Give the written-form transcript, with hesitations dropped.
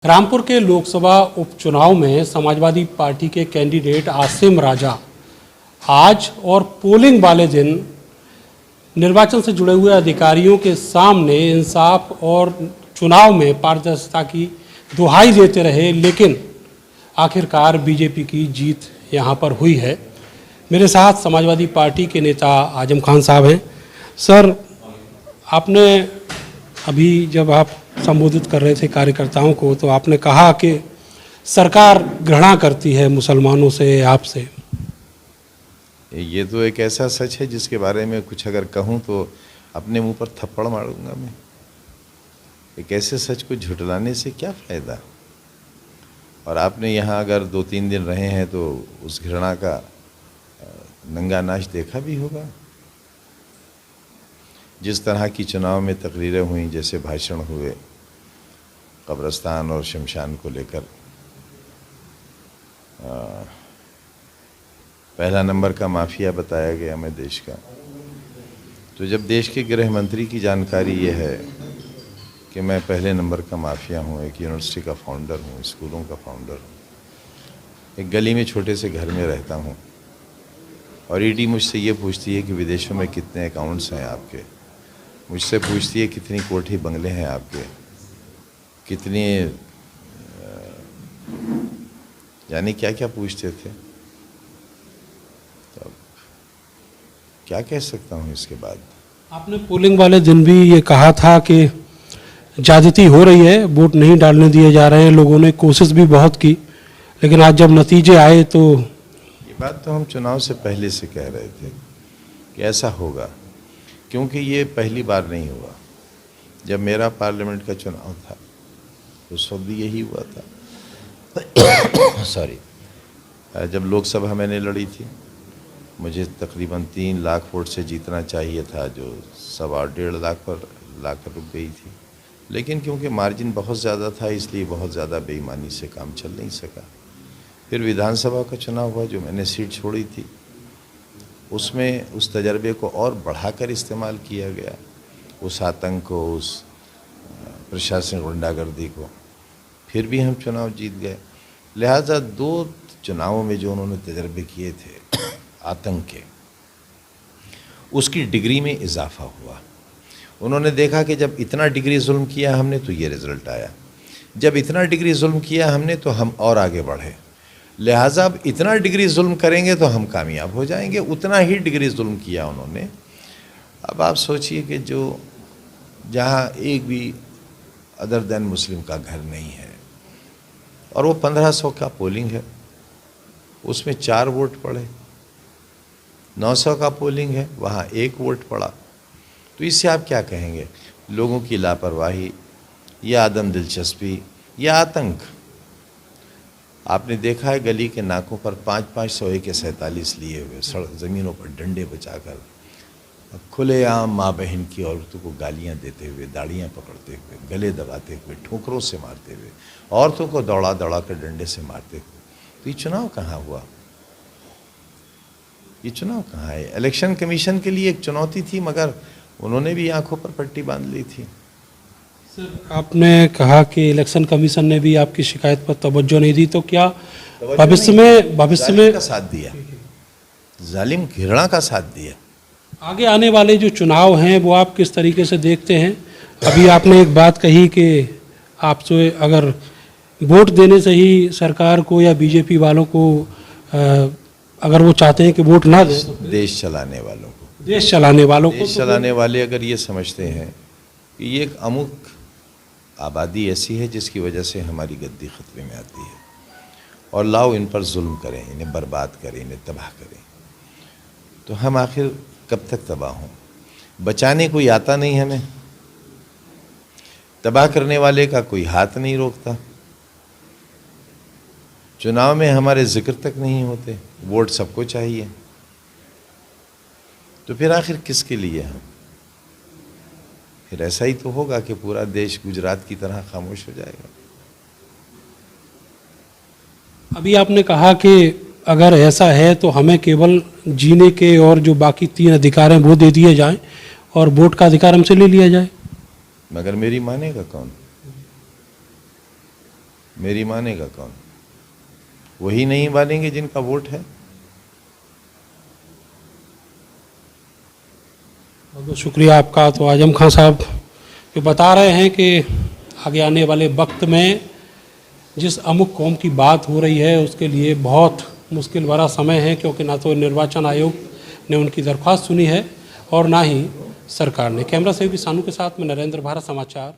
रामपुर के लोकसभा उपचुनाव में समाजवादी पार्टी के कैंडिडेट आसिम राजा आज और पोलिंग वाले दिन निर्वाचन से जुड़े हुए अधिकारियों के सामने इंसाफ और चुनाव में पारदर्शिता की दुहाई देते रहे, लेकिन आखिरकार बीजेपी की जीत यहां पर हुई है। मेरे साथ समाजवादी पार्टी के नेता आजम खान साहब हैं। सर, आपने अभी जब आप संबोधित कर रहे थे कार्यकर्ताओं को, तो आपने कहा कि सरकार घृणा करती है मुसलमानों से, आपसे। ये तो एक ऐसा सच है जिसके बारे में कुछ अगर कहूँ तो अपने मुंह पर थप्पड़ मारूंगा मैं। एक ऐसे सच को झुठलाने से क्या फ़ायदा। और आपने यहाँ अगर 2-3 दिन रहे हैं तो उस घृणा का नंगा नाच देखा भी होगा। जिस तरह की चुनाव में तकरीरें हुई, जैसे भाषण हुए कब्रिस्तान और शमशान को लेकर, पहला नंबर का माफिया बताया गया मैं देश का। तो जब देश के गृह मंत्री की जानकारी ये है कि मैं पहले नंबर का माफिया हूँ, एक यूनिवर्सिटी का फाउंडर हूँ, स्कूलों का फाउंडर हूँ, एक गली में छोटे से घर में रहता हूँ, और ईडी मुझसे ये पूछती है कि विदेशों में कितने अकाउंट्स हैं आपके, मुझसे पूछती है कितनी कोठी बंगले हैं आपके, कितनी यानी क्या क्या पूछते थे। तो क्या कह सकता हूँ इसके बाद। आपने पोलिंग वाले दिन भी ये कहा था कि ज्यादती हो रही है, वोट नहीं डालने दिए जा रहे हैं, लोगों ने कोशिश भी बहुत की, लेकिन आज जब नतीजे आए तो। ये बात तो हम चुनाव से पहले से कह रहे थे कि ऐसा होगा, क्योंकि ये पहली बार नहीं हुआ। जब मेरा पार्लियामेंट का चुनाव था उस वक्त भी यही हुआ था। सॉरी, जब लोकसभा मैंने लड़ी थी, मुझे तकरीबन 3 लाख वोट से जीतना चाहिए था, जो 1.25 लाख पर लाकर रुक गई थी। लेकिन क्योंकि मार्जिन बहुत ज़्यादा था, इसलिए बहुत ज़्यादा बेईमानी से काम चल नहीं सका। फिर विधानसभा का चुनाव हुआ, जो मैंने सीट छोड़ी थी, उसमें उस तजर्बे को और बढ़ाकर इस्तेमाल किया गया, उस आतंक को, उस प्रशासनिक गुंडागर्दी को। फिर भी हम चुनाव जीत गए। लिहाजा 2 चुनावों में जो उन्होंने तजर्बे किए थे आतंक के, उसकी डिग्री में इजाफा हुआ। उन्होंने देखा कि जब इतना डिग्री जुल्म किया हमने तो ये रिज़ल्ट आया, जब इतना डिग्री जुल्म किया हमने तो हम और आगे बढ़े। लिहाजा अब इतना डिग्री जुल्म करेंगे तो हम कामयाब हो जाएंगे। उतना ही डिग्री जुल्म किया उन्होंने। अब आप सोचिए कि जो जहाँ एक भी अदर देन मुस्लिम का घर नहीं है, और वो 1500 का पोलिंग है, उसमें 4 वोट पड़े। 900 का पोलिंग है, वहाँ 1 वोट पड़ा। तो इससे आप क्या कहेंगे? लोगों की लापरवाही या आदम दिलचस्पी या आतंक। आपने देखा है गली के नाकों पर 5-5 AK-47 लिए हुए, सड़क ज़मीनों पर डंडे बचाकर खुलेआम माँ बहन की औरतों को गालियाँ देते हुए, दाढ़ियाँ पकड़ते हुए, गले दबाते हुए, ठोकरों से मारते हुए, औरतों को दौड़ा दौड़ा कर डंडे से मारते हुए। तो ये चुनाव कहाँ हुआ? ये चुनाव कहाँ है? इलेक्शन कमीशन के लिए एक चुनौती थी, मगर उन्होंने भी आंखों पर पट्टी बांध ली थी। सर, आपने कहा कि इलेक्शन कमीशन ने भी आपकी शिकायत पर तवज्जो नहीं दी, तो क्या भविष्य में का साथ दिया, जालिम घृणा का साथ दिया। आगे आने वाले जो चुनाव हैं वो आप किस तरीके से देखते हैं? अभी आपने एक बात कही कि आपसे अगर वोट देने से ही सरकार को या बीजेपी वालों को अगर वो चाहते हैं कि वोट ना दें, तो देश चलाने वालों को, देश चलाने वाले अगर ये समझते हैं कि ये एक अमुक आबादी ऐसी है जिसकी वजह से हमारी गद्दी खतरे में आती है, और लाओ इन पर जुल्म करें, इन्हें बर्बाद करें, इन्हें तबाह करें, तो हम आखिर कब तक तबाह हों? बचाने कोई आता नहीं हमें, तबाह करने वाले का कोई हाथ नहीं रोकता। चुनाव में हमारे जिक्र तक नहीं होते, वोट सबको चाहिए, तो फिर आखिर किसके लिए हम? फिर ऐसा ही तो होगा कि पूरा देश गुजरात की तरह खामोश हो जाएगा। अभी आपने कहा कि अगर ऐसा है तो हमें केवल जीने के और जो बाकी 3 अधिकार हैं वो दे दिए जाएं और वोट का अधिकार हमसे ले लिया जाए। मगर मेरी मानेगा कौन? मेरी मानेगा कौन? वही नहीं मानेंगे जिनका वोट है। बहुत बहुत शुक्रिया आपका। तो आजम खान साहब ये बता रहे हैं कि आगे आने वाले वक्त में जिस अमुक कौम की बात हो रही है उसके लिए बहुत मुश्किल भरा समय है, क्योंकि ना तो निर्वाचन आयोग ने उनकी दरख्वास्त सुनी है और ना ही सरकार ने। कैमरा सहयोगी सानू के साथ में नरेंद्र, भारत समाचार।